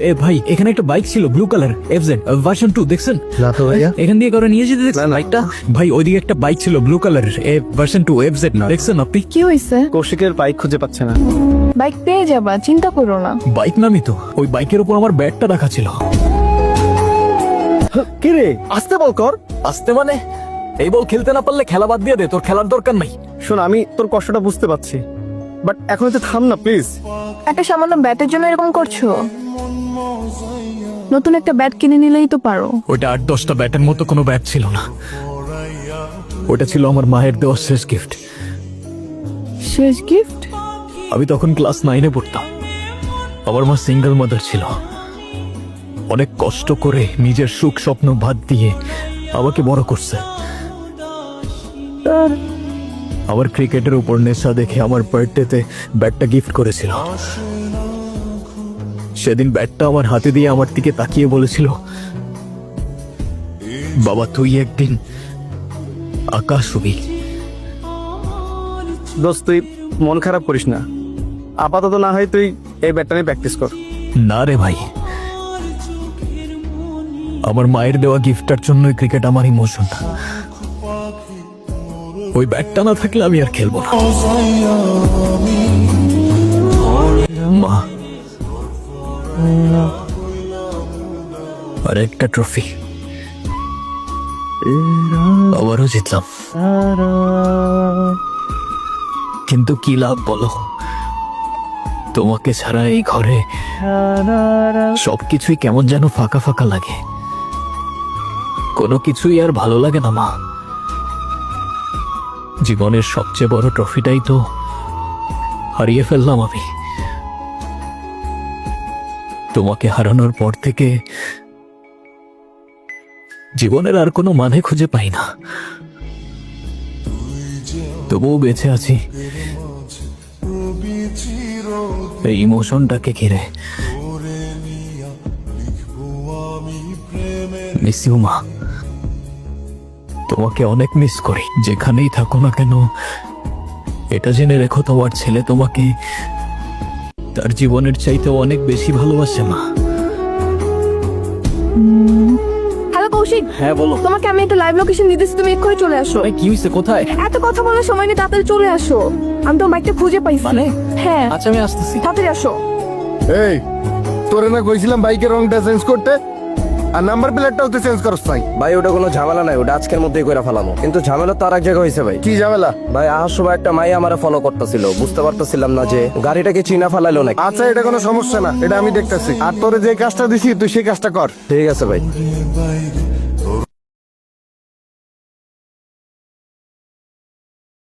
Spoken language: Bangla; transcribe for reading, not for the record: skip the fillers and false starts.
এ ভাই, এখানে একটা বাইক ছিল ব্লু কালার এফজেড ভার্সন 2 দেখছেন? না তো ভাইয়া। এখান দিয়ে করে নিয়ে যেতে দেখছেন বাইকটা? ভাই ওইদিকে একটা বাইক ছিল ব্লু কালার ভার্সন 2 এফজেড না দেখছেন আপনি? কি হইছে? কৌশিকের বাইক খুঁজে পাচ্ছে না। বাইক পেয়ে যাবা, চিন্তা করো না। বাইক নামি তো, ওই বাইকের উপর আমার ব্যাগটা রাখা ছিল। কি রে, আসতে বল কর। আসতে মানে? এই বল খেলতে না পারলে খেলা বাদ দিয়ে দে, তোর খেলার দরকার নাই। শোন, আমি তোর কষ্টটা বুঝতে পারছি, বাট এখন তো থাম না প্লিজ। একটা সামান্য ব্যাটের জন্য এরকম করছো? নতুন একটা ব্যাট কিনে নিলেই তো পারো। ওইটা 8-10টা ব্যাটের মতো কোনো ব্যাট ছিল না, ওটা ছিল আমার মায়ের দেওয়া শেষ গিফট। শেষ গিফট? আমি তখন ক্লাস 9-এ পড়তাম। আমার মা সিঙ্গেল মাদার ছিল, অনেক কষ্ট করে নিজের সুখ স্বপ্ন বাদ দিয়ে আমাকে বড় করছে। আমার ক্রিকেটের উপর নেশা দেখে আমার বার্থডেতে ব্যাটটা গিফট করেছিল। সেদিন ব্যাটটা আমার হাতে দিয়ে আমার দিকে তাকিয়ে বলেছিল, বাবা তুই একদিন আকাশ হবি। দোস্ত, তুই মন খারাপ করিস না, আপাতত না হয় তুই এই ব্যাটটা নিয়ে প্র্যাকটিস কর। না রে ভাই, আমার মায়ের দেওয়া গিফটটার জন্যই ক্রিকেট আমার ইমোশন। ওই ব্যাটটা না থাকলে আমি আর খেলবো না। মা, আর একটা ট্রফি, আবারও জিতলাম, কিন্তু কি লাভ বলো? তোমাকে ছাড়া এই ঘরে সবকিছুই কেমন যেন ফাঁকা ফাঁকা লাগে, কোনো কিছুই আর ভালো লাগে না মা। জীবনের সবচেয়ে বড় ট্রফিটাই তো হারিয়ে ফেললাম আমি। তোমাকে হারানোর পর থেকে জীবনের আর কোনো মানে খুঁজে পাই না, তবুও বেঁচে আছি এই ইমোশনটাকে ঘিরে। মিস ইউ মা, তোমাকে অনেক মিস করি। যেখানেই থাকো না কেন এটা জেনে রেখো, তোমার ছেলে তোমাকে তার জীবনের চাইতে অনেক বেশি ভালোবাসে মা। হ্যালো কৌশিক। হ্যাঁ বলো। তোমাকে আমি একটা লাইভ লোকেশন দিতেছি, তুমি এক্ষুনি চলে আসো। কি হয়েছে, কোথায়? এত কথা বলার সময় নেই, তাড়াতাড়ি চলে আসো। আমি তোমার বাইকটা খুঁজে পাইছি। মানে? হ্যাঁ, আচ্ছা আমি আসতেছি। তাড়াতাড়ি আসো। এই, তোরে না কইছিলাম বাইকের রংটা চেঞ্জ করতে, আর নাম্বার প্লেটটাও তো চেঞ্জ করছ নাই। ভাই ওটা কোনো ঝামেলা নাই, ওটা আজকের মধ্যেই কইরা ফেলামো। কিন্তু ঝামেলা তো আর এক জায়গায় হয়েছে ভাই। কি ঝামেলা? ভাই আসার সময় একটা মাই আমারে ফলো করতেছিল, বুঝতে পারতেছিলাম না যে গাড়িটাকে চিনা ফেলাইলো নাকি। আচ্ছা, এটা কোনো সমস্যা না, এটা আমি দেখতেছি। আর তোরে যে কাজটা দিছি তুই সেই কাজটা কর। ঠিক আছে ভাই।